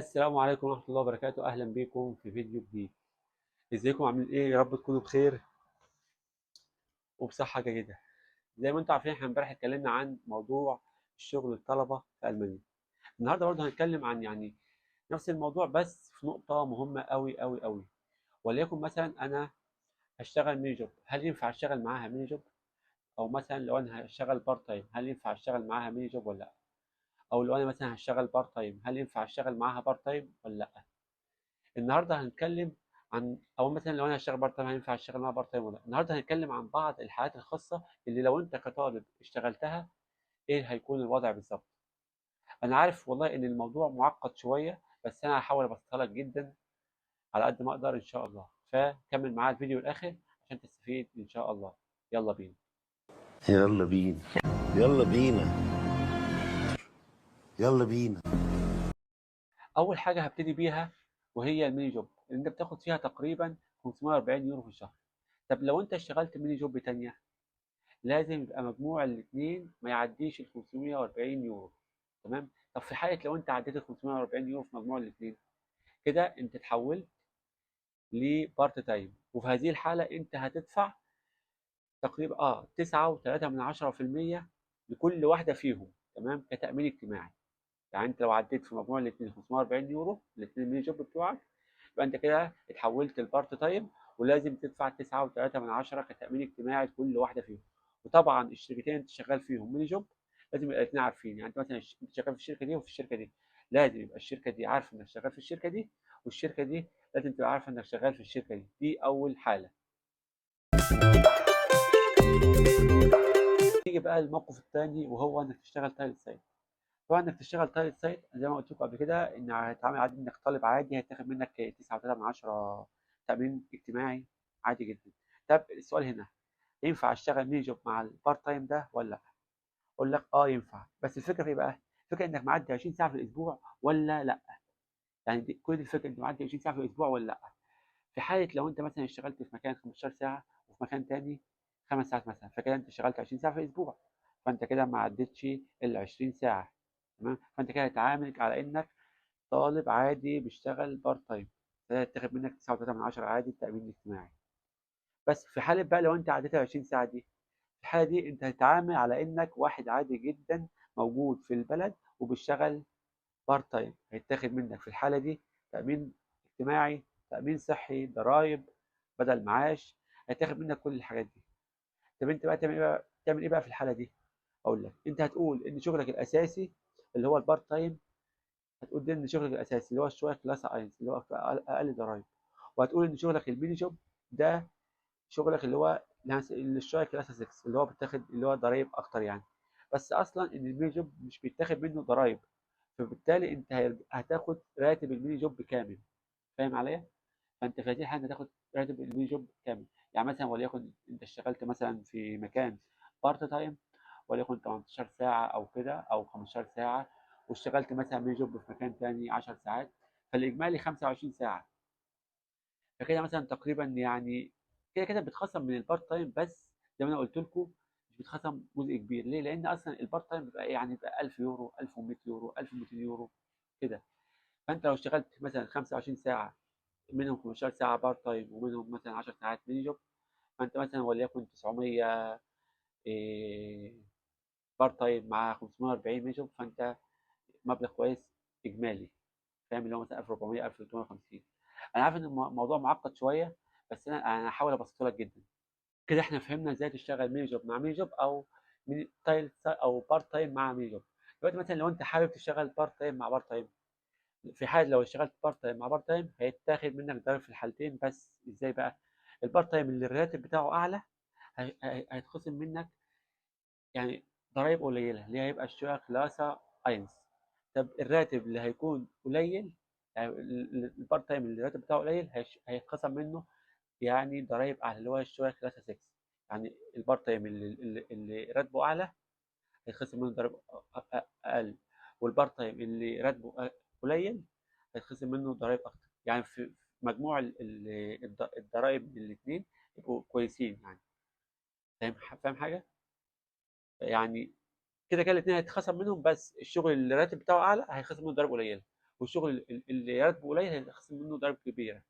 السلام عليكم ورحمة الله وبركاته. أهلا بيكم في فيديو جديد. ازيكم عاملين ايه؟ يا رب تكونوا بخير وبصحة جيدة. زي ما انتم عارفين احنا امبارح اتكلمنا عن موضوع الشغل الطلبة في ألمانيا. النهارده برضه هنتكلم عن نفس الموضوع بس في نقطة مهمة أوي أوي أوي. وليكن مثلا أنا هشتغل ميني جوب، هل ينفع أشتغل معاها ميني جوب؟ أو مثلا لو أنا هشتغل بارت تايم هل ينفع أشتغل معاها ميني جوب ولا لأ؟ أو لو أنا مثلا هشتغل بارت تايم هل ينفع أشتغل معاها بارت تايم ولا لأ؟ النهارده هنتكلم عن او مثلا لو انا هشتغل بارت تايم هينفع اشتغل معاها بارت تايم ولا لا. النهارده هنتكلم عن بعض الحالات الخاصه اللي لو انت كطالب اشتغلتها ايه هيكون الوضع بالظبط. انا عارف والله ان الموضوع معقد شويه، بس انا هحاول ابسطها لك جدا على قد ما اقدر ان شاء الله. فكمل معايا الفيديو الاخر عشان تستفيد ان شاء الله. يلا بينا. يلا بينا. يلا بينا. يلا بينا. اول حاجه هبتدي بيها وهي الميني جوب اللي انت بتاخد فيها تقريبا 540 يورو في الشهر. طب لو انت اشتغلت ميني جوب تانية لازم يبقى مجموع الاثنين ما يعديش ال 540 يورو. تمام. طب في حاله لو انت عديت ال 540 يورو في مجموع الاثنين كده انت اتحولت لبارت تايم، وفي هذه الحاله انت هتدفع تقريبا 9.3% لكل واحده فيهم، تمام، كتامين اجتماعي. يعني انت لو عديت في مجموع الاثنين 540 يورو الاثنين ميني جوب بتوعك يبقى انت كده اتحولت لبارت تايم، ولازم تدفع 9.3 كتأمين اجتماعي لكل واحدة فيهم. وطبعا الشركتين انت شغال فيهم ميني جوب لازم يبقى الاثنين عارفين. يعني انت مثلا انت شغال في الشركة دي وفي الشركة دي، لازم يبقى الشركة دي عارفة انك شغال في الشركة دي، والشركة دي لازم تبقى عارفة انك شغال في الشركة دي. دي أول حالة. نيجي بقى الموقف الثاني وهو انك تشتغل تايل سايت. طبعا انك تشتغل تايل سايت زي ما قلت لكم قبل كده ان هيتعامل عادي انك طالب عادي، هيتاخد منك 9.3 تأمين اجتماعي عادي جدا. طب السؤال هنا، ينفع اشتغل ميني جوب مع البارت تايم ده ولا لا؟ اقول لك ينفع، بس الفكره في ايه بقى؟ الفكره انك معدي 20 ساعه في الاسبوع ولا لا. يعني دي كل الفكره، انت معدي 20 ساعه في الاسبوع ولا لا. في حاله لو انت مثلا اشتغلت في مكان 15 ساعه وفي مكان تاني 5 ساعات مثلا، فكده انت اشتغلت 20 ساعه في الاسبوع، فانت كده ما عدتش ال 20 ساعه. تمام. فانت كده هتعامل على انك طالب عادي بيشتغل بارت تايم، فهتاخد منك 9.3 عادي التأمين الاجتماعي. بس في حالة بقى لو انت عديت ال 20 ساعة دي، في الحالة دي انت هتتعامل على انك واحد عادي جدا موجود في البلد وبيشتغل بارت تايم. هيتاخد منك في الحالة دي تأمين اجتماعي، تأمين صحي، ضرائب، بدل معاش، هيتاخد منك كل الحاجات دي. طب انت بقى تعمل ايه بقى في الحالة دي؟ اقول لك، انت هتقول ان شغلك الاساسي اللي هو البارت تايم، هتقول ده ان شغلك الاساسي اللي هو الشويه كلاس اينس اللي هو في اقل ضرايب، وهتقول ان شغلك الميني جوب ده شغلك اللي هو الشويه كلاس 6 اللي هو بتاخد اللي هو ضرايب اكتر يعني. بس اصلا ان الميني جوب مش بيتاخد منه ضرايب، فبالتالي انت هتاخد راتب الميني جوب كامل. فاهم عليا؟ فانت في هذه الحاله هتاخد راتب الميني جوب كامل. يعني مثلا وليكن انت اشتغلت مثلا في مكان بارت تايم وليكن 18 ساعة أو كده أو 15 ساعة، واشتغلت مثلا ميني جوب في مكان تاني 10 ساعات، فالإجمالي 25 ساعة. فكده مثلا تقريبا يعني كده كده بتخصم من البارت تايم، بس زي ما أنا قلت لكم مش بتخصم جزء كبير. ليه؟ لأن أصلا البارت تايم بيبقى إيه؟ يعني بيبقى 1000 يورو، 1100 يورو، 1200 يورو كده. فأنت لو اشتغلت مثلا 25 ساعة منهم 15 ساعة بارت تايم ومنهم مثلا 10 ساعات ميني جوب، فأنت مثلا وليكن 900 بارت تايم مع 540 ميني جوب، فأنت مبلغ كويس اجمالي. فاهم؟ اللي هو مثلا 1400 1350. انا عارف ان الموضوع معقد شويه، بس انا هحاول ابسطه لك جدا. كده احنا فهمنا ازاي تشتغل ميني جوب مع ميني جوب او ميني تايل او بارت تايم مع ميني جوب. دلوقتي مثلا لو انت حابب تشتغل بارت تايم مع بارت تايم، في حال لو اشتغلت بارت تايم مع بارت تايم هيتاخد منك ضرر في الحالتين. بس ازاي بقى؟ البارت تايم اللي الراتب بتاعه اعلى هيتخصم منك يعني ضرايب قليلة اللي هيبقى الشقة كلاسة اينس. طب الراتب اللي هيكون قليل، يعني البارت تايم اللي الراتب بتاعه قليل هيتخصم منه يعني ضرايب اعلى اللي هو الشقة كلاسة 6. يعني البارت تايم اللي راتبه اعلى هيتخصم منه ضرايب اقل، والبارت تايم اللي راتبه قليل هيتخصم منه ضرايب اكتر. يعني في مجموع الضرايب الاثنين يبقوا كويسين يعني. فاهم حاجة؟ يعني كده كده الاثنين هيتخصم منهم، بس الشغل اللي الراتب بتاعه اعلى هيخصم منه ضرائب قليله، والشغل اللي راتبه قليل هيتخصم منه ضرايب كبيره.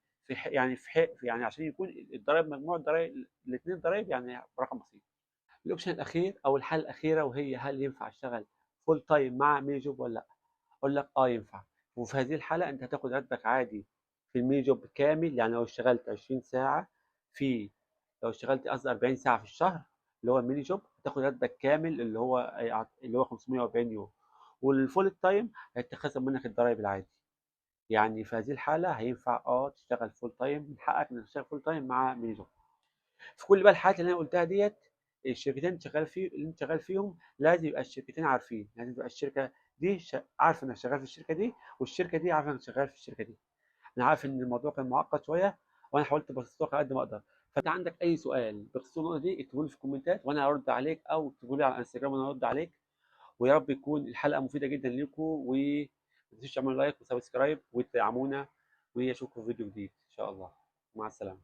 يعني عشان يكون الضرايب مجموع الضرايب الاثنين ضرايب يعني برقم بسيط. الاوبشن الاخير او الحاله الاخيره وهي هل ينفع اشتغل فول تايم مع ميني جوب ولا لا؟ اقول لك ينفع. وفي هذه الحاله انت هتاخد راتبك عادي في الميني جوب كامل. يعني لو اشتغلت 20 ساعه في لو اشتغلت قصدي 40 ساعه في الشهر اللي هو الميني جوب هتاخد راتبك كامل اللي هو 540 يوم. والفول تايم هيتخصم منك الضرايب العادي. يعني في هذه الحاله هينفع تشتغل فول تايم، من حقك انك تشتغل فول تايم مع ميني جوب. في كل بقى الحالات اللي انا قلتها ديت، الشركتين اللي انت شغال فيهم لازم يبقى الشركتين عارفين. لازم تبقى الشركه دي عارفه انك شغال في الشركه دي، والشركه دي عارفه انك شغال في الشركه دي. انا عارف ان الموضوع كان معقد شويه، وانا حاولت ابسطه لك على قد ما اقدر. فانت عندك اي سؤال بخصوص النقطه دي اكتبه لي في الكومنتات وانا هرد عليك، او اكتبه لي على الانستجرام وانا هرد عليك. ويا رب يكون الحلقه مفيده جدا ليكم، وما تنسوش تعملوا لايك وسبسكرايب وتدعمونا، واشوفكم في فيديو جديد ان شاء الله. مع السلامه.